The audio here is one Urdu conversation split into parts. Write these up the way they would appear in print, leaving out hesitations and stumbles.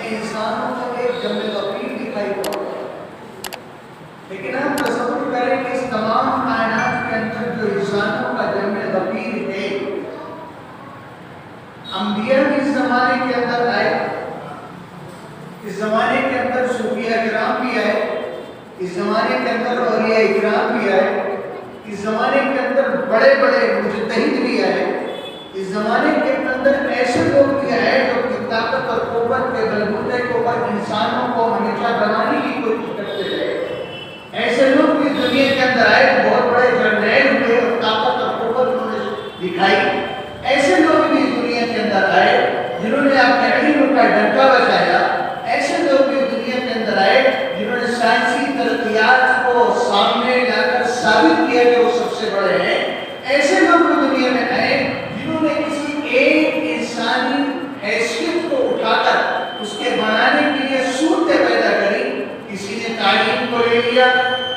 میں انسانوں کو ایک جمع غفیر دکھائی پڑتا ہے، لیکن ہم تصور کریں کہ اس تمام کائنات کے اندر جو انسانوں کا جمع غفیر ہے، انبیاء بھی اس زمانے کے اندر آئے، اس زمانے کے اندر صوفیاء کرام بھی آئے، اس زمانے کے اندر اولیاء کرام بھی آئے، اس زمانے کے اندر بڑے بڑے مجتہد بھی آئے، اس زمانے کے اندر ایسے لوگ بھی آئے جو کہ طاقت اور قوت کے بلبوتے کے اوپر انسانوں کو ہمیشہ بنانے کی کوشش کرتے رہے۔ ایسے لوگ بھی دنیا کے اندر آئے جو بہت بڑے جرنیل ہوئے اور طاقت اور قوت انہوں نے دکھائی۔ ایسے لوگ بھی دنیا کے اندر آئے جنہوں نے اپنے علم کا ڈنکا بجایا۔ ایسے لوگ بھی دنیا کے اندر آئے جنہوں نے سائنسی ترقیات کو سامنے لا کر ثابت کیا کہ وہ سب سے بڑے ہیں۔ ایسے لوگ بھی دنیا میں آئے جنہوں نے کسی ایک انسانی حیثیت کو اٹھا کر اس کے بنانے کے لیے صورتیں پیدا کری۔ کسی نے تعلیم کو لے لیا،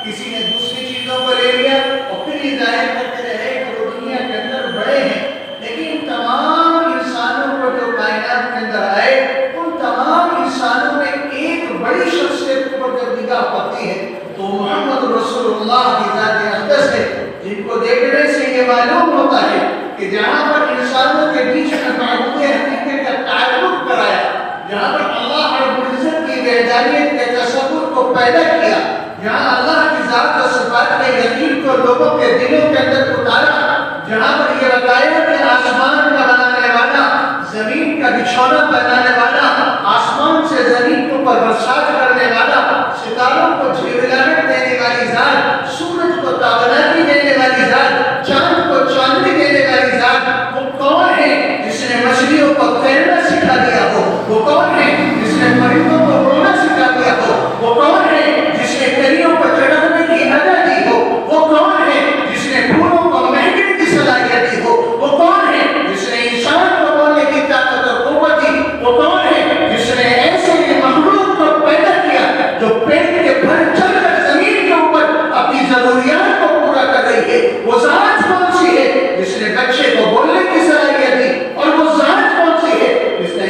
کسی نے دوسری چیزوں کو لے لیا اور پھر یہ ظاہر کرتے رہے کہ وہ دنیا کے اندر بڑے ہیں۔ لیکن تمام انسانوں کو جو کائنات کے اندر آئے ان تمام انسانوں میں ایک بڑی شخصیت پر جب نگاہ پڑتی ہے تو محمد رسول اللہ کی ذات اقدس ہے، جن کو دیکھنے سے یہ معلوم ہوتا ہے کہ جہاں پر انسانوں کے بیچ میں معبود حقیقت کا تعلق کرایا، جہاں پر اللہ رب العزت کی وحدانیت کے تصور کو پیدا کیا، جہاں اللہ کی ذات و صفات کے یقین کو لوگوں کے دلوں کے اندر اتارا، جہاں پر یہ بتایا کہ آسمان کا بنانے والا، زمین کا بچھونا بنانے والا، آسمان سے زمین کو پر برسات کرنے والا، ستاروں کو جھلملاہٹ دینے والی ذات، سورج کو تابناکی دینے والی ذات، چاند کو چاندنی دینے والی ذات، وہ کون ہے جس نے مچھلیوں کو تیرنا سکھا دیا ہو؟ وہ کون ہے جس نے پرندوں کو اڑنا سکھا دیا ہو؟ وہ کون ہے جس نے پریوں کو چڑھنے کی ادا دی ہو؟ وہ کون ہے جس نے پھولوں کو مہکنے کی صلاحیت دی ہو؟ وہ کون ہے جس نے انسان کو بولنے کی طاقت اور قوت دی؟ وہ کون ہے جس نے ایسے مخلوق کو پیدا کیا جو پیٹ کے بھر چل کر زمین کے اوپر اپنی ضروریات کو پورا کر رہی ہے؟ وہ ذات کون سی ہے جس نے بچے کو بولنے کی صلاحیت دی؟ اور وہ ذات کون سی ہے جس نے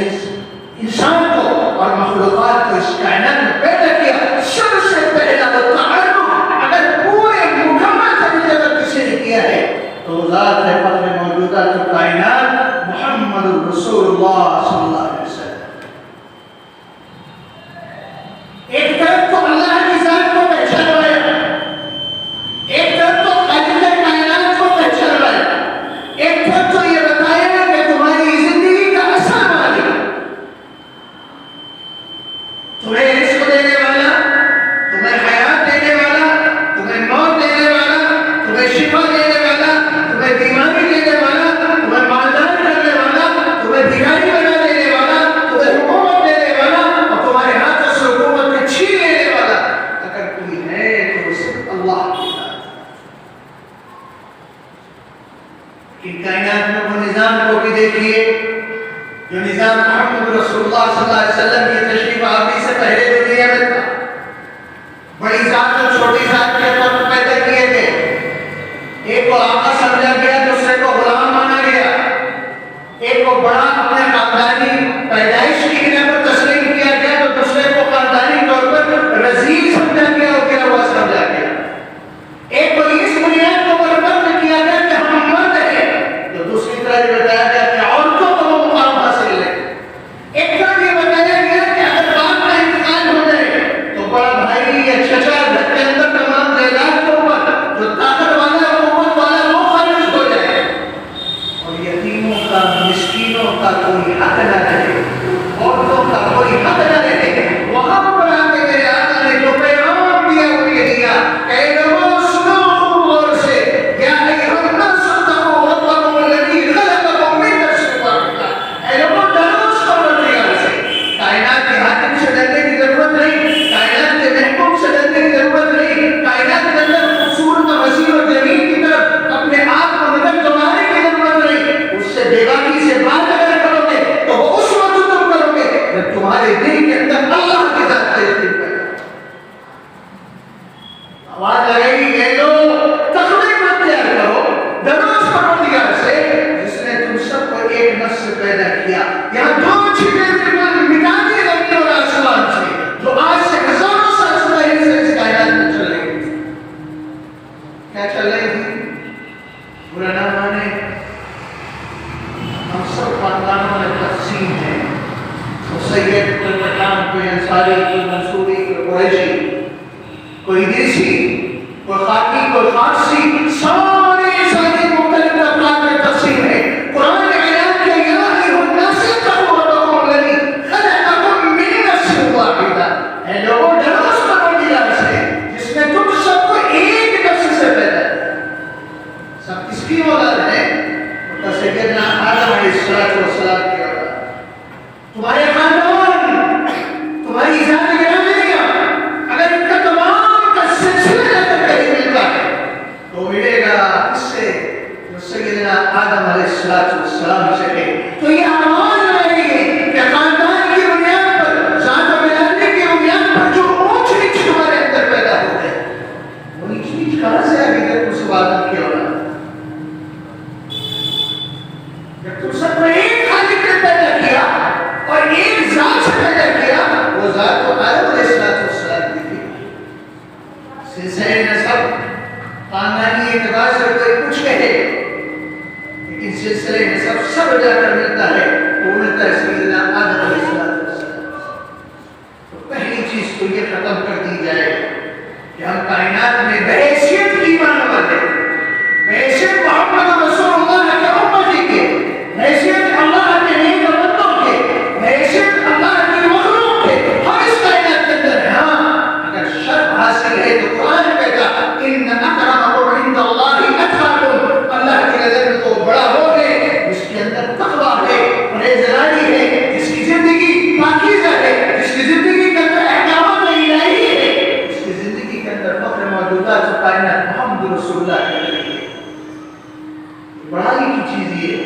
انسان کو اور مخلوقات کو اس کائنات میں پیدا کیا؟ سب سے پہلا وہ تعلق اگر پورے مکمل طریقے پر کسی نے کیا ہے تو ذات ہے فضل موجودات کائنات محمد رسول اللہ صلی اللہ علیہ وسلم۔ ایک طرف تو اللہ کی ذات کو پہچانوایا، ایک طرف تو خالق کائنات کو پہچانوایا، ایک طرف تو یہ بتایا کہ تمہاری زندگی کا اصل مالک، تمہیں رزق دینے والا، تمہیں حیات دینے والا، تمہیں موت دینے والا، تمہیں شفا دینے والا، تمہیں بیماری دینے والا، تمہیں مالدار کرنے والا، تمہیں بھکاری بنا دینے والا، تمہیں حکومت دینے والا اور تمہارے ہاتھوں سے حکومت میں چھین لینے والا اگر کوئی ہے تو وہ صرف اللہ کی ذات ہے۔ کہ کائنات میں وہ نظام کو بھی دیکھیے جو نظام محمد رسول اللہ صلی اللہ علیہ وسلم کی تشریف آوری سے پہلے دنیا میں تھا۔ بڑی ذات اور چھوٹی ذات کے طور پر پیدا کیے گئے، ایک کو آقا سمجھا گیا، دوسرے کو غلام مانا گیا، ایک کو بڑا اپنے خاندانی پیدائش کی بنا پر تسلیم کیا گیا تو دوسرے کو خاندانی طور پر رذیل سمجھا گیا اور گیا ہوا سمجھا گیا، ایک کو اس بنیاد کو برپر کیا گیا کہ ہم مرد ہیں تو دوسری طرح یہ بتایا گیا کہ عورتوں کو وہ مقام حاصل ہے، ایک طرح یہ بتایا گیا کہ اگر باپ کا انتقال ہو جائے تو بڑا بھائی یا چچا گھر کے اندر تمام جائیداد کے اوپر جو طاقت والا قوت والا وہ خارج ہو جائے اور یتیموں کا مسکینوں کا کوئی حق نہ رہے، عورتوں کا کوئی حق نہ رہے۔ وہاں پر آ کے میرے آقا نے جو پیغام دیا وہ یہ دیا کہ اے لوگوں سنو خوب غور سے، یا ایھا الناس اتقوا ربکم الذی خلقکم من نفس واحدہ، اے لوگوں ڈرو اس پروردگار سے۔ کائنات کے حاکم سے ڈرنے کی ضرورت نہیں، کائنات کے محکوم سے ڈرنے کی ضرورت نہیں، کائنات کے اندر خوبصورت اور وسیع اور جمیل کی طرف اپنے آپ کو نظر دوڑانے کی ضرورت نہیں۔ اس سے بے باکی سے بات اگر کرو گے تو وہ اس تقسیم ہے. سید کوئی پٹھان، کوئی انصاری، کوئی منصوری، کوئی قریشی، کوئی دیسی، کوئی خاکی، کوئی خاصی، سارے مختلف افراد میں تقسیم ہے. قرآن نے اعلان کیا یا ایھا الناس اتقوا ربکم الذی خلقکم من نفس واحدہ. اے لوگوں ڈرو اس پروردگار سے جس نے تم سب کو ایک نفس سے پیدا کیا. سب کس کی اولاد ہے؟ سیدنا آدم علیہ السلام کی اولاد. تمہارے خاندان، تمہاری ذات گرامیہ اگر ان کا تمام کا سلسلہ اگر کہیں ملتا ہے تو ملے گا اس سے جو سیدنا آدم علیہ السلام سے ہے. تو یہ آواز آئے گی کہ خاندان کی بنیاد پر، ذات و برادری کی بنیاد پر جو اونچ نیچ تمہارے اندر پیدا ہو گئے، وہ نیچ نیچ کہاں سے آ گئی؟ جب اس آدم کی اولاد، جب تم سب کو ایک خالق نے پیدا کیا اور ایک ذات سے پیدا کیا، وہ ذات تو آدم علیہ السلام کی تھی. سلسلہ نسب خاندانی اعتبار سے کوئی کچھ کہے، لیکن سلسلہ نسب سب جا کر ملتا ہے، وہ ملتا ہے سیدنا آدم علیہ السلام. تو پہلی چیز تو یہ ختم کر دی جائے کہ ہم کائنات میں بحیثیت ایمان والے، بحیثیت محمد رسول اللہ کے امتی کے، حیثیت اللہ کے نیک بندوں کے، حیثیت اللہ کی مخلوق کے، ہم اس کائنات کے اندر ہیں. ہاں اگر شرف حاصل ہے تو قرآن کہتا ان اکرمکم عند اللہ اتقاکم. اللہ کی نظر میں تو بڑا وہ ہے جس کے اندر تقویٰ ہے، پرہیزگاری ہے، جس کی زندگی پاکیزہ ہے، جس کی زندگی کے اندر احکامات الہی ہے، جس کی زندگی کے اندر فخر موجودات و کائنات محمد رسول اللہ کے اندر ہے. بڑائی کی چیز یہ ہے.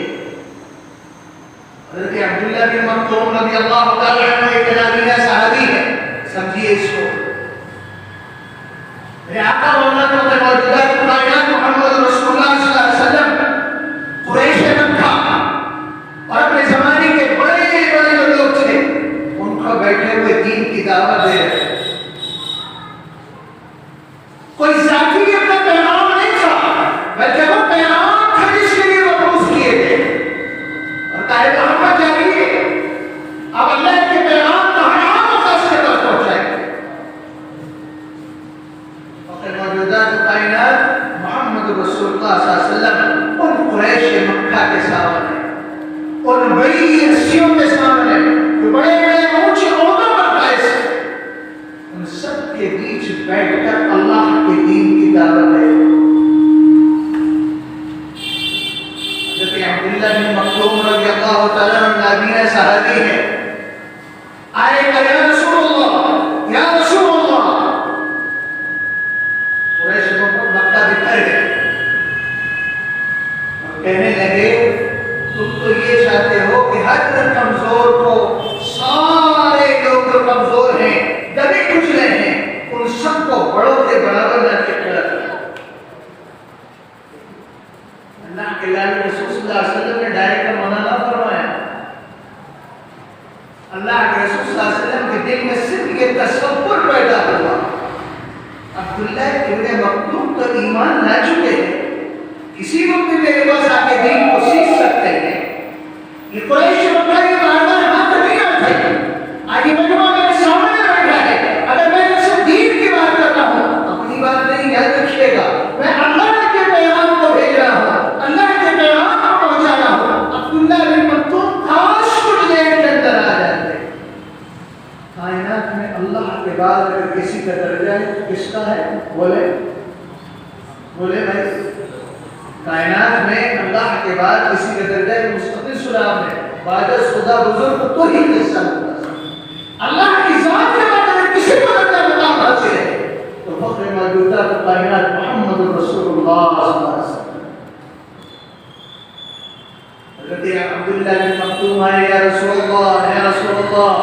حضرت عبداللہ بن مکتوم رضی اللہ تعالیٰ عنہ ایک نابینا صحابی ہے. سمجھیے اس کو. میرے آقا مولا کے موجودات کائنات محمد رسول اللہ صلی اللہ علیہ وسلم قریش مکہ اور اپنے زمانے کے بڑے بڑے جو لوگ تھے ان کو بیٹھے ہوئے دین کی دعوت دے رہے. کوئی ذاتی اپنا پیغام نہیں تھا، بلکہ وہ پیغام تھا جس کے لیے مبعوث کیے گئے. اور طالب محمد جائیے اب اللہ کے پیغام کو ہر عام و خاص کے پاس پہنچائیں گے. فخر موجودات کائنات محمد رسول اللہ صلی اللہ علیہ وسلم ان قریش مکہ کے سامنے، ان بڑی ہستیوں کے سامنے جو بڑے بڑے اونچے عہدوں پر فائز ہیں، ان سب کے بیچ بیٹھ کر اللہ کے دین کی دعوت ہے. حضرت عبداللہ بن مکتوم رضی اللہ تعالیٰ عنہ نابینا صحابی ہے. آئے کہ یا رسول اللہ، یا رسول اللہ. قریش مکہ بکھر گئے اور کہنے لگے تم تو یہ چاہتے ہو کہ ہر کمزور کو، سارے لوگ جو کمزور ہیں، دبے کچلے ہیں، ان سب کو بڑوں کے برابر نہ کھڑا کرو. اللہ کے لال رسول صلی اللہ علیہ وسلم نے ڈائریکٹ منع نہ فرمایا. اللہ کے رسول صلی اللہ علیہ وسلم کے دل میں صرف یہ تصور پیدا ہوا عبداللہ ابن مکتوم تو ایمان لا چکے ہیں، کسی وقت میرے پاس آ کے دین کو سیکھ سکتے ہیں. یہ قریش مکہ کے بار بار ہاتھ نہیں آتے. آج یہ مجموعہ میرے سامنے بیٹھا ہے، اگر میں ان سے دین کی بات کرتا ہوں اپنی بات نہیں، یاد رکھیے گا میں اللہ کے پیغام کو بھیج رہا ہوں، اللہ کے پیغام کو پہنچا رہا ہوں. عبداللہ بن مکتوم آج کچھ دیر کے اندر آ جاتے. کائنات میں اللہ کے بعد اگر کسی کا درجہ کس کا ہے؟ بولے بھائی. کائنات میں اللہ کے بعد کسی کا درجہ مستقل سلام ہے. بعد از خدا بزرگ تو ہی قصہ ہوتا ہے. اللہ کی ذات کے بعد اگر کسی کو درجہ مقام حاصل ہے تو فخر موجودات کائنات محمد رسول اللہ صلی اللہ علیہ وسلم. حضرت عبداللہ بن مکتوم آئے یا رسول اللہ، یا رسول اللہ.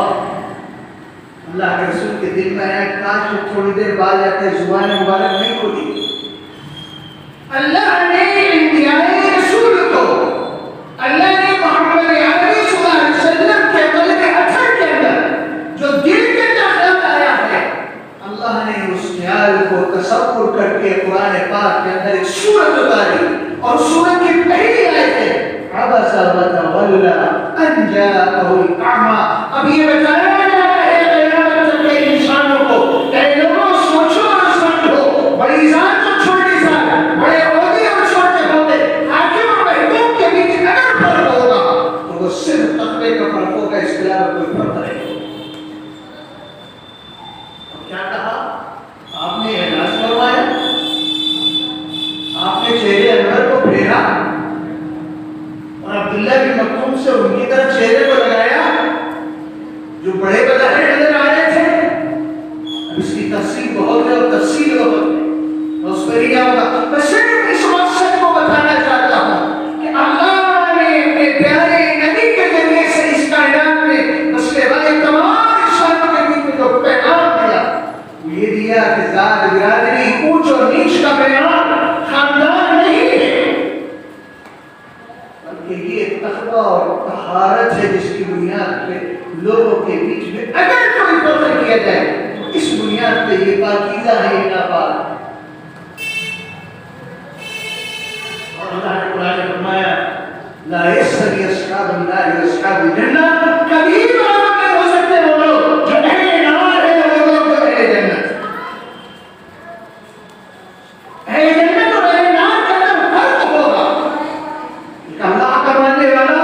اللہ کے رسول کے دل میں آیا کاش تھوڑی دیر بعد جاتے زبان مبارک نہیں کھلی. اللہ نے انبیاء رسول کو، اللہ نے محمد عربی صلی اللہ علیہ وسلم کے قلب اطہر کے اندر جو دل کے اندر خیال آیا ہے، اللہ نے اس خیال کو تصور کر کے قرآن پاک کے اندر ایک سورت اتاری. اور سورت کی پہلی آیت ہے عبس وتولى ان جاءه جاءه الأعمى. اب یہ بتایا جاتا ہے قیامت کے انسانوں کو کہ لوگوں سوچو اور سمجھو، بڑی ذات اور چھوٹی ذات، بڑے عہدے اور چھوٹے عہدے، حاکم اور محکوم کے بیچ اگر فرق ہوگا تو وہ صرف تقوی کا فرق ہوگا، اس کے علاوہ کوئی فرق نہیں ہوگا. کیا کہا آپ نے؟ اعلان کروایا، آپ نے چہرے انور کو پھیرا اور عبداللہ بن مکتوم سے ان کی طرف چہرے کو لگایا جو بڑے بظاہر نظر آ رہے تھے. اب اس کی تفصیل بہت ہے اور تفصیل بہت ہے، میں اس پر ہی جاؤں گا. میں صرف اس مقصد کو بتانا چاہتا ہوں کہ اللہ نے اپنے پیارے نبی کے ذریعے سے اس کائنات میں مسئلے والے تمام انسانوں کے بیچ میں جو پیغام دیا وہ یہ دیا کہ ذات برادری اونچ اور نیچ کا بیان خاندان نہیں ہے، بلکہ یہ تقویٰ اور طہارت ہے جس کی بنیاد پہ لوگوں کے بیچ میں اگر کوئی فرق کیا جائے تو اس بنیاد پہ یہ پاکیزہ ہے، یہ ناپاک ہے. اور اللہ نے قرآن میں فرمایا لا يستوي اصحاب النار واصحاب الجنہ، کبھی برابر نہیں ہو سکتے وہ لوگ جو اہل نار ہے اور وہ لوگ جو اہل جنت. اہل جنت اور اہل نار کے اندر فرق ہوگا. ایک اللہ کا ماننے والا،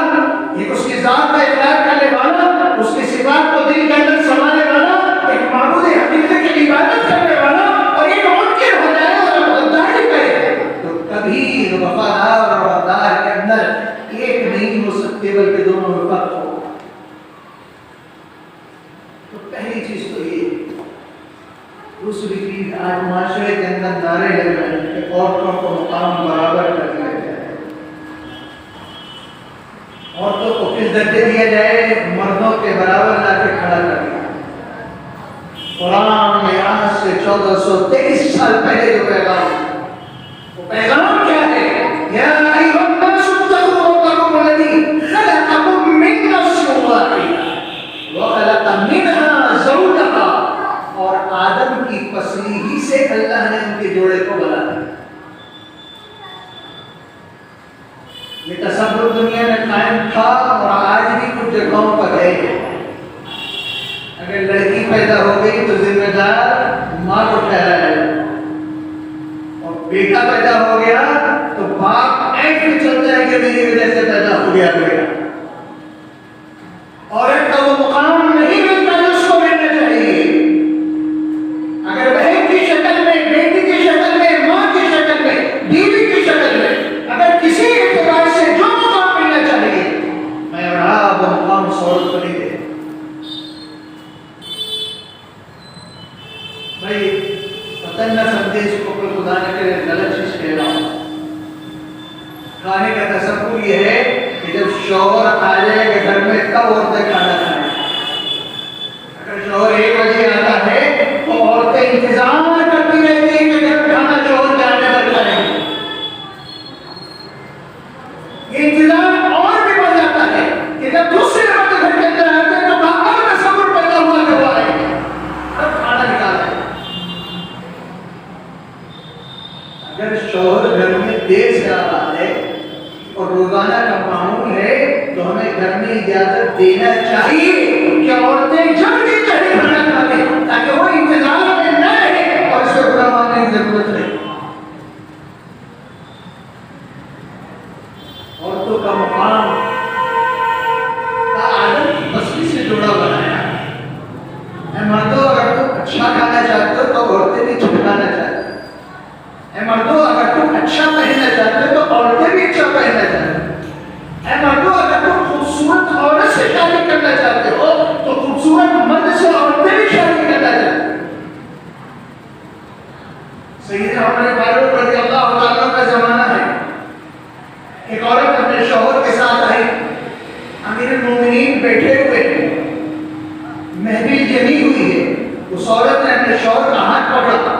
ایک اس کی ذات کا اقرار کرنے والا، اس کی صفات کو دل کے اندر سمانے والا، ایک معبود حقیقت کی عبادت کرنے والا، اور ایک منکر ہو جائے اور غداری کرے تو کبھی وفادار اور وفادار کے اندر ایک نہیں ہو سکتے بلکہ دونوں میں فرق ہوگا. تو پہلی چیز تو یہ. دوسری چیز، آج معاشرے کے اندر نعرے لگ رہے ہیں کہ عورتوں کو مقام برابر کر دیا جائے، عورتوں کو کس درجے دیا جائے؟ مردوں کے برابر لا کے کھڑا کر دیا. قرآن میں آج سے 1423 سال پہلے جو پیغام، وہ پیغام کیا ہے؟ یا ایھا الناس اتقوا ربکم الذی خلقکم من نفس واحدہ وخلق منها زوجہا. اور آدم کی پسلی ہی سے اللہ نے ان کے جوڑے کو بنا دیا. یہ تصور دنیا میں قائم تھا اور آج بھی کچھ جگہوں پر ہے. اگر لڑکی پیدا ہو گئی تو ذمہ دار ماں کو ٹھہرایا جائے، اور بیٹا پیدا ہو گیا تو باپ ایک بھی چلتا ہے کہ میری وجہ سے پیدا ہو گیا بیٹا. عورت کا وہ مقام نہیں ملتا جو اس کو ملنا چاہیے. اگر بہن کی شکل میں، بیٹی کی شکل میں، ماں کی شکل میں، بیوی کی شکل میں، اگر کسی اعتبار سے جو مقام ملنا چاہیے، میں اور آپ وہ مقام سعود کو نہیں دے. بھائی پتن نہ سمجھے اس کو کوئی خدا نہ کرے غلط چیز کہہ رہا ہوں. کھانے کا تصور یہ ہے کہ جب شوہر آ جائے کہ گھر میں تب عورتیں کھانا کھائیں. اگر شوہر 1 بجے آتا ہے تو عورتیں انتظار کرتی رہتی ہیں کہ جب کھانا شوہر جانے پر کھائیں. یہ انتظار اور بھی بڑھ جاتا ہے کہ جب دوسرے وقت گھر کے اندر آتے ہیں تو باہر تصور پیدا ہوا کہ وہ آئے تب کھانا نکالا ہے. اگر شوہر گھر میں دیر سے آ رہا ہے اور روزانہ کا معمول ہے تو ہمیں گھر میں اجازت دینا چاہیے کہ عورتیں جلدی چڑھے کھانا کھا لیں تاکہ وہ انتظار میں نہ رہے اور اس سے برا ماننے کی ضرورت نہیں. عورتوں کا مقام عادت کی پسلی سے جڑا بنایا ہے. اے مردوں، اگر تم اچھا کھانا چاہتے ہو تو عورتیں بھی چھپکانا چاہتے ہیں. اے مردوں، اگر تم اچھا پہننا چاہتے ہو تو عورتیں بھی اچھا پہننا چاہتے ہیں. اے مردوں، اگر تم خوبصورت عورت سے شادی کرنا چاہتے ہو تو خوبصورت مرد سے عورتیں بھی شادی کرنا چاہتے ہیں. سیدنا عمر فاروق رضی اللہ تعالیٰ کا زمانہ ہے. ایک عورت اپنے شوہر کے ساتھ آئی. امیر المومنین بیٹھے ہوئے ہیں، محفل جمی ہوئی ہے. اس عورت نے اپنے شوہر کا ہاتھ پکڑا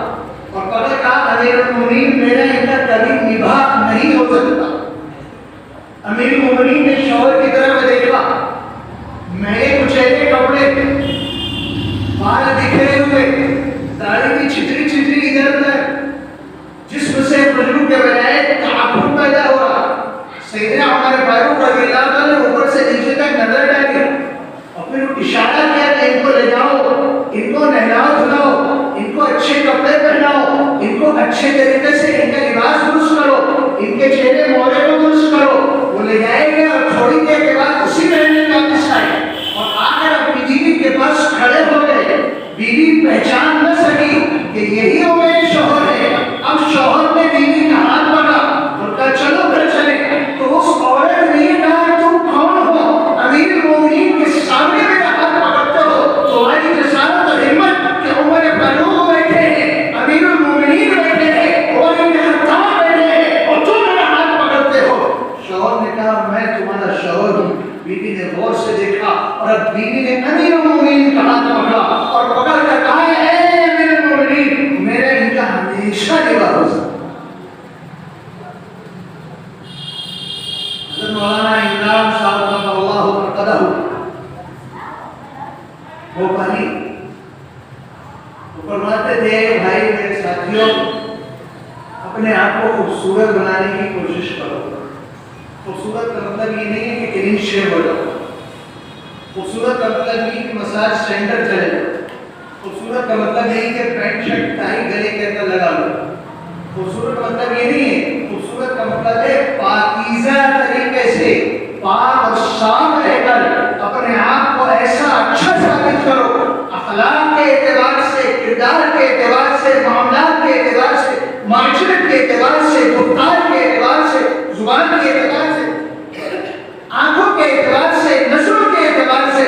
اور پکڑ کہا امیر المومنین میرا ان کا کبھی نباہ نہیں ہو سکتا. امیر المومنین نے شوہر کی طرف دیکھا، میلے کچیلے کپڑے، بال بکھرے ہوئے، داڑھی کی چھتری چھتری ادھر ادھر، جسم سے بدبو کے بجائے تعفن پیدا ہوا. سیدنا عمر فاروق رضی اللہ عنہ نے اوپر سے نیچے تک نظر ڈالی. اچھے طریقے سے ان کا لباس درست کرو، ان کے چہرے موڑے کو درست کرو. وہ لے جائیں گے اور تھوڑی دیر کے بعد اسی مہینے واپس آئے اور آ کر اپنی بیوی کے پاس کھڑے ہو گئے. بیوی پہچان نہ سکی کہ یہی وہ میرے شوہر ہے. اب شوہر نے بیوی کا ہاتھ پکڑا اور کہا چلو گھر چلے. تو اس عورت نے کہا تم کون ہو؟ امیر المومنین کے سامنے میرا ہاتھ پکڑتے ہو؟ تمہاری جسارت اور ہمت کہ عمر فاروق بیٹھے ہیں، امیر المومنین بیٹھے ہیں، عمر بن خطاب بیٹھے ہیں اور تم میرا ہاتھ پکڑتے ہو. شوہر نے کہا میں تمہارا شوہر ہوں. بیوی نے غور سے دیکھا اور اب بیوی نے امیر المومنین کا ہاتھ پکڑا اور پکڑ کر کہا اے امیر المومنین میرا ان کا ہمیشہ لباس ہو سکتا. حضرت مولانا عمران صاحب رحمہ اللہ مرقدہ وہ پانی فرماتے تھے بھائی میرے ساتھیوں اپنے آپ کو خوبصورت بنانے کی کوشش کرو. خوبصورت کا مطلب یہ نہیں ہے کہ کلین شیو ہو جاؤ. خوبصورت کا مطلب یہ کہ مساج سینٹر چلے جاؤ. خوبصورت کا مطلب نہیں کہ پینٹ شرٹ ٹائی گلے کے اندر لگا لو. خوبصورت کا مطلب یہ نہیں ہے. خوبصورت کا مطلب ہے پاکیزہ طریقے سے پاک اور صاف رہ کر اپنے آپ کو ایسا اچھا ثابت کرو اخلاق کے اعتبار سے، کردار کے اعتبار سے، معاملات کے اعتبار سے، معاشرت کے اعتبار سے، گفتار کے اعتبار سے، زبان کے اعتبار سے، آنکھوں کے اعتبار سے، نظروں کے اعتبار سے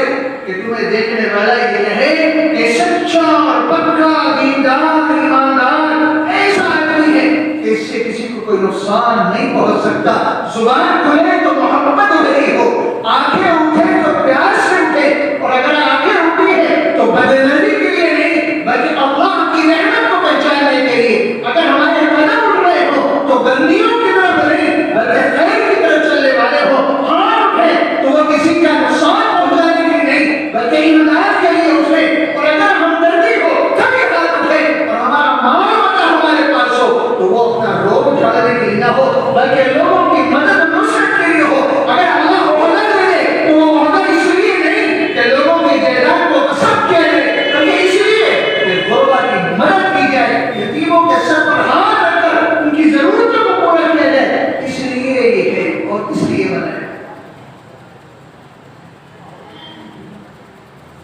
کہ تمہیں دیکھنے والا یہ کہے کہ سچا اور پکا دیندار ایماندار ایسا آدمی ہے کہ اس سے کسی کو کوئی نقصان نہیں پہنچ سکتا. زبان کھلے تو محبت ہو رہی ہو، آنکھیں اٹھے تو پیار سے اٹھے، اور اگر آنکھیں اٹھی ہے تو بدنظری کے لیے نہیں بلکہ اللہ کی رحمت کو پہچاننے کے لیے. اگر ہمارے قدم اٹھ رہے ہو تو بندیوں کی طرف نہیں بلکہ خیر کی طرف چلنے والے ہو. ہاتھ اٹھے تو وہ کسی کا نقصان پہنچانے کے لیے نہیں بلکہ امداد کے لیے اٹھے. اور اگر ہمدردی ہو تبھی ہاتھ اٹھے اور ہمارا معاملہ ہمارے پاس ہو تو وہ اپنا روگ اٹھانے کے لیے نہ ہو بلکہ لوگوں کی مدد نصرت کے لیے ہو. اگر اللہ عہدہ دے دے تو وہ عہدہ اس لیے نہیں کہ لوگوں کی جائیداد کو قسم کیا جائے بلکہ اس لیے کہ غربا کی مدد کی جائے، یتیموں کے سر پر ہاتھ رکھ کر ان کی ضرورتوں کو پورا کیا جائے. اس لیے یہ ہے اور اس لیے بنایا.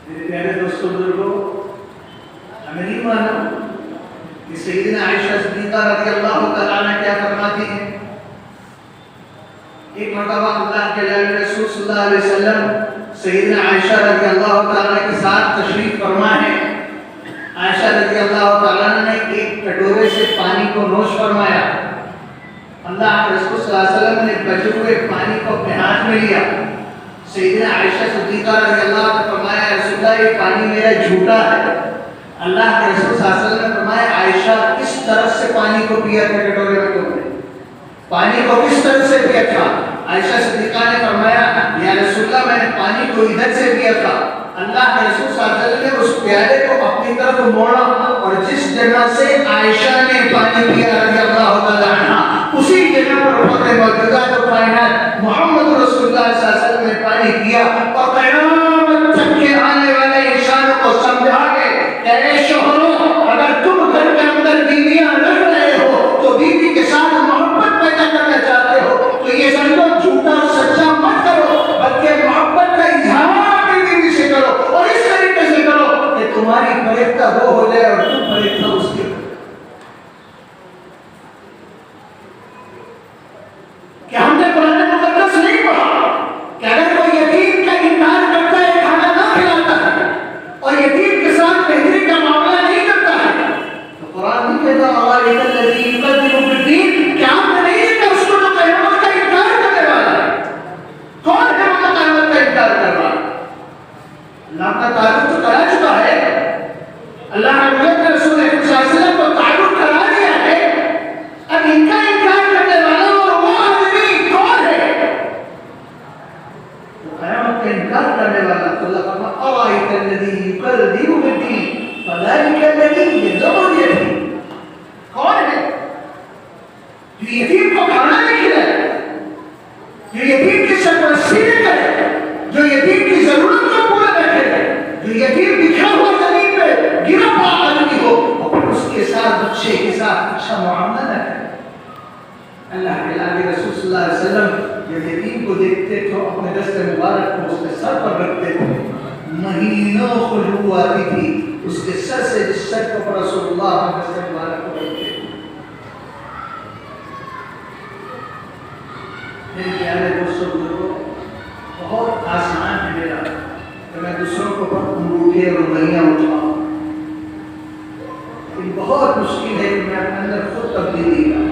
میرے پیارے دوستوں بزرگوں ہمیں نہیں معلوم کہ سیدنا عائشہ صدیقہ رضی اللہ تعالیٰ عنہ کیا فرماتی ہیں. ایک مرتبہ اللہ کے نبی رسول صلی اللہ علیہ وسلم سیدنا عائشہ رضی اللہ تعالیٰ کے ساتھ تشریف فرما ہے. عائشہ رضی اللہ تعالیٰ نے ایک کٹورے سے پانی کو نوش فرمایا. اللہ کے رسول صلی اللہ علیہ وسلم نے بچے ہوئے پانی کو اپنے ہاتھ میں لیا. سیدنا عائشہ صدیقہ رضی اللہ عنہ نے فرمایا رسول اللہ یہ پانی میرا جھوٹا ہے. اللہ کے رسول صلی اللہ علیہ وسلم نے فرمایا عائشہ کس طرف سے پانی کو پیا تھا؟ کٹورے میں تم نے پانی کو کس طرف سے پیا تھا؟ عائشہ صدیقہ نے فرمایا یا رسول اللہ میں نے پانی کو ادھر سے پیا تھا. اللہ کے رسول صلی اللہ علیہ وسلم نے اس پیالے کو اپنی طرف موڑا اور جس جگہ سے عائشہ نے پانی پیا رضی اللہ تعالیٰ عنہ اسی جگہ پر وقت موجودہ جو کائنات محمد رسول اللہ صلی اللہ علیہ وسلم نے پانی پیا اور قیامت تک کے آنے والے انسانوں کو سمجھا گئے کہ اے شوہروں اگر تم گھر کے اندر بیویاں رکھ رہے ہو تو بیوی کے ساتھ محبت پیدا کرنا چاہتے ہو تو یہ سمجھو جھوٹا اور سچا مت کرو بلکہ محبت کا اظہار اپنی بیوی سے کرو اور اس طریقے سے کرو کہ تمہاری فریفتہ وہ ہو جائے اور تم فریفتہ اس کی. کہ ہم نے قرآن مقدس نہیں پڑھا کہ اگر کوئی یتیم کا انکار کرتا ہے کھانا نہ کھلاتا ہے اور یتیم کے ساتھ بہتری کا معاملہ نہیں کرتا ہے تو قرآن نہیں کہتا اولئک الذین یکذبون بالدین کہ آپ نے نہیں دیکھا اس کو جو قیامت کا انکار کرنے والا ہے. کون ہے وہ قیامت کا انکار کر رہا ہے؟ اللہ کا تعارف تو کرا چکا ہے. اللہ نے رسول صلی اللہ علیہ وسلم کو تعارف کرا دیا ہے. اب ان کا انکار کرنے والا اور وہ آدمی کون ہے؟ قیامت کا انکار کرنے والا تو اللہ فرماتا ہے اولئک الذین یکذبون بالدین فذلک الذی یدعو الیتیم. کون ہے جو یتیم کو کھانا نہیں کھلائے، جو یتیم کی سرپرستی نہ کرے، جو یتیم کی ضرورت کو پورا نہ کرے، جو یتیم بکھرا ہوا زمین پہ گرا ہوا آدمی ہو اور اس کے ساتھ بچے کے ساتھ اچھا معاملہ مہینوں خوشبو آتی تھی اس کے سر سے، جس سر پر رسول اللہ صلی اللہ علیہ وسلم مبارک ہوتے تھے۔ میرے پیارے دوستوں بزرگوں، بہت آسان ہے میرا کہ میں دوسروں کے اوپر انگوٹھے اور انگلیاں اٹھاؤں، لیکن بہت مشکل ہے کہ میں اپنے اندر خود تبدیلی کروں۔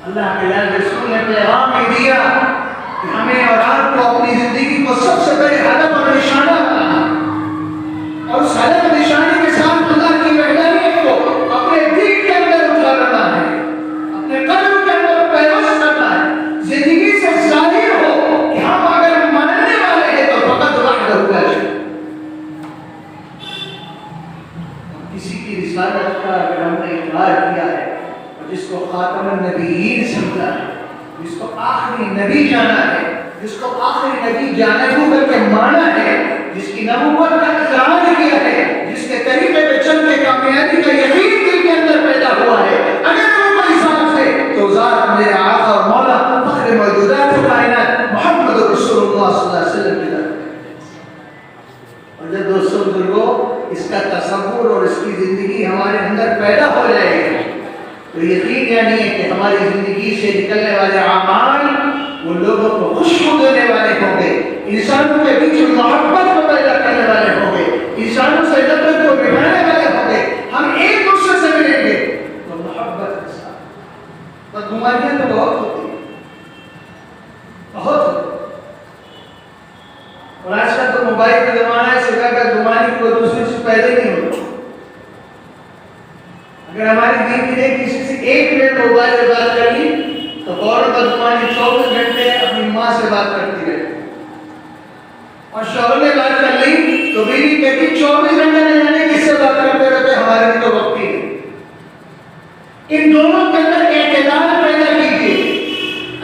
اللہ کے رسول نے پیغام ہی دیا کہ ہمیں اور آپ کو اپنی زندگی کو سب سے بڑے ہدف اور نشانہ بنانا، اور اس ہدف اور نشانے کے ساتھ اللہ کی وحدانیت کو اپنے دل کے اندر اتارنا ہے، اپنے قلب کے اندر پیوست کرنا ہے، زندگی سے ظاہر ہو کہ ہم اگر ماننے والے ہیں تو فقط وحدہ لا شریک۔ کسی کی رسالت کا اگر ہم نے اقرار کیا ہے، جس کو خاتم النبیین سمجھا ہے، جس کو آخری نبی جانا ہے، جس کو آخری نبی جانے کو کر کے مانا ہے، جس کی نبوت کا اقرار کیا ہے، جس کے طریقے پہ چل کے کامیابی کا یقین دل کے اندر پیدا ہوا ہے، اگر وہ حساب سے تو ذات میرے آقا اور مولا فخر موجودات کائنات محمد رسول اللہ صلی اللہ علیہ وسلم کی طرف ہے۔ اور جب دوستوں بزرگوں اس کا تصور اور اس کی زندگی ہمارے اندر پیدا ہو جائے گی تو یقین یعنی ہے کہ ہماری زندگی سے نکلنے والے اعمال وہ لوگوں کو خوشبو دینے والے ہوں گے، انسانوں کے بیچ محبت کو پیدا کرنے والے ہوں گے، انسانوں سے نفرت کو مٹانے والے ہوں گے۔ ہم ایک دوسرے سے ملیں گے تو محبت کے ساتھ۔ بدگمانیاں تو بہت ہوتی ہیں، بہت ہوتی ہیں، اور آج کل تو موبائل کا زمانہ ہے، سکھا کر گمانی کو دوسرے سے پیدا ہی نہیں ہوتی۔ اگر ہماری بیوی نے کسی سے ایک منٹ موبائل سے بات کر لی تو فوراً بدگمانی 24 گھنٹے اپنی ماں سے بات کرتی رہتی، اور شوہر نے بات کر لی تو بیوی کہتی 24 گھنٹے نہ جانے کس سے بات کرتے رہتے، ہمارے لیے تو وقت ہی نہیں۔ ان دونوں کے اندر اعتدال پیدا کیجیے۔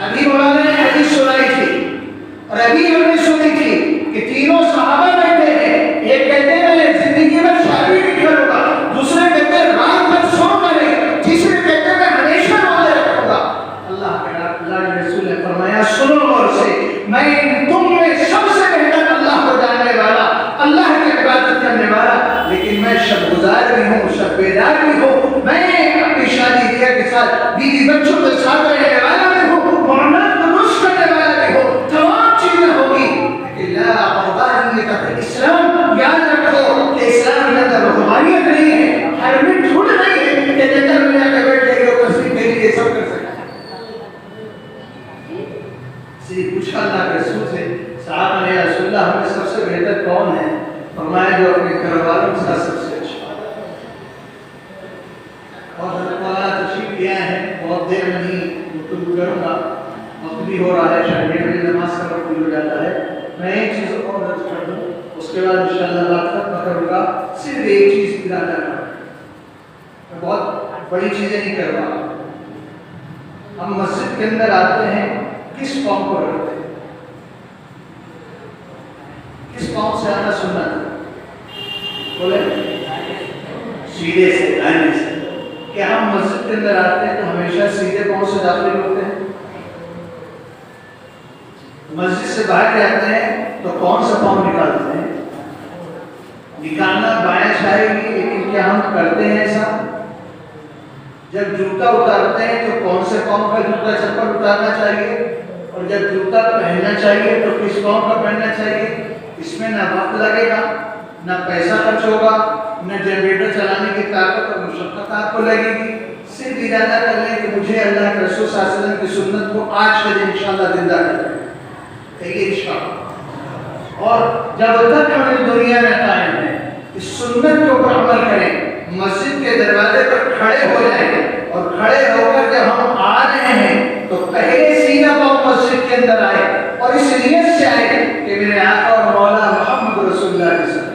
ابھی مولانا نے حدیث سنائی تھی اور ابھی ہم نے سنی تھی کہ تینوں صحابہ بیٹھے ہیں، ایک کہتے ہیں میں زندگی میں شادی نہیں کروں گا، دوسرے کہتے ہیں رات بھر سو کرے، تیسرے کہتے ہیں میں ہمیشہ روزے رکھوں گا۔ اللہ کے رسول نے فرمایا سنو غور سے، میں تم میں سب سے بہتر اللہ کو جاننے والا، اللہ کی عبادت کرنے والا، لیکن میں شب گزار بھی ہوں، شب بیدار بھی ہوں، میں اپنی شادی بیاہ کے ساتھ بیوی بچوں کے ساتھ رہنے والا بھی ہوں، معاملات درست کرنے والا بھی ہوں، تمام چیزیں ہوگی، لیکن لا عبادیت فی الاسلام، یاد رکھو کہ اسلام کے اندر روحانیت نہیں ہے، ہر منٹ جھوٹ نہیں ہے کہ جنتر میں جا کے بیٹھ جائے گا تصویر کے لیے سب کر سکتا ہے۔ اسی پوچھا اللہ کے رسول سے، صاحب نے یا رسول اللہ ہمیں سب سے بہتر کون ہے؟ فرمایا جو اپنے گھر والوں کے ساتھ سب سے اچھا۔ اور حضرت مولانا تشریف لیا ہے، بہت دیر میں نہیں گفتگو کروں گا، وقت بھی ہو رہا ہے، شاید 1:30 بجے نماز کا وقت بھی ہو جاتا ہے۔ میں ایک چیز اور درج کر دوں، اس کے بعد انشاءاللہ بات ختم کروں گا۔ صرف ایک چیز ارادہ کروں، میں بہت بڑی چیزیں نہیں کر رہا۔ ہم مسجد کے اندر آتے ہیں کس قوم کو رکھتے ہیں؟ کس قوم سے آنا سنت ہے؟ بولے سیدھے سے، دائیں سے۔ کیا ہم مسجد کے اندر آتے ہیں تو ہمیشہ سیدھے پاؤں سے داخل ہوتے ہیں؟ مسجد سے باہر جاتے ہیں تو کون سا پاؤں نکالتے ہیں؟ نکالنا بائیں چاہے گی، لیکن کیا ہم کرتے ہیں ایسا؟ جب جوتا اتارتے ہیں تو کون سے پاؤں کا جوتا چپل اتارنا چاہیے، اور جب جوتا پہننا چاہیے تو کس پاؤں کا پہننا چاہیے؟ اس میں نہ وقت لگے گا، نہ پیسہ خرچ ہوگا، نہ جنریٹر چلانے کی طاقت اور مشقت آپ کو لگے گی۔ صرف ارادہ کر لیں کہ مجھے اللہ کے رسول صلی اللہ علیہ وسلم کی سنت کو آج کے دن انشاءاللہ زندہ کریں، کہیے انشاءاللہ۔ اور جب تک ہم اس دنیا میں قائم ہیں اس سنت کے اوپر عمل کریں، مسجد کے دروازے پر کھڑے ہو جائیں، اور کھڑے ہو کر جب ہم آ رہے ہیں تو پہلے سیدھا پاؤں مسجد کے اندر آئے، اور اس نیت سے آئے کہ میرے آقا اور مولا محمد رسول اللہ علیہ وسلم۔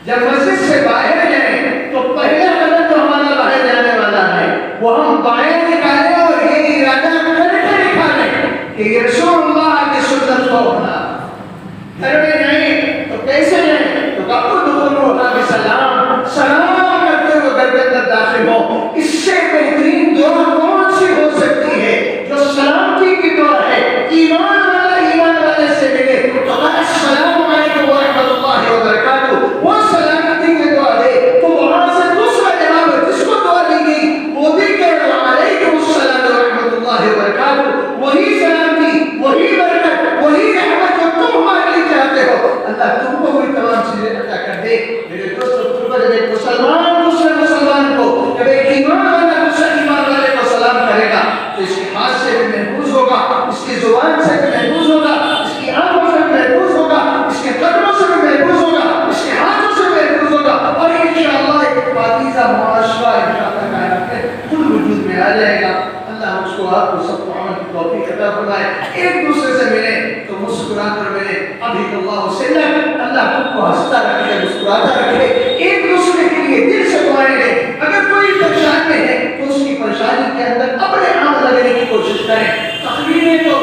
جب مسجد سے باہر جائیں تو پہلا قدم تو ہمارا باہر جانے والا ہے وہ ہم بائیں نکالیں، اور یہ ارادہ کر کے نکالیں کہ یہ رسول اللہ کی سنت کو اپنا۔ گھر میں جائیں تو کیسے جائیں؟ تو کب دخول ہوتا ہے سلام، سلام کرتے ہوئے گھر کے اندر داخل ہو۔ اس سے بہترین دعا کون سی ہو سکتی ہے جو سلامتی کی دعا ہے؟ ایمان والا ایمان والے سے ملے تو ایک دوسرے سے ملیں تو مسکرا کر ملیں. ابھی تو اللہ وسلم اللہ خود کو ہنستا رکھے مسکراتا رکھے, ایک دوسرے کے لیے دل سے دعائیں دیں. اگر کوئی پریشان میں ہے تو اس کی پریشانی کے اندر اپنے آپ لگنے کی کوشش کریں. تقریریں تو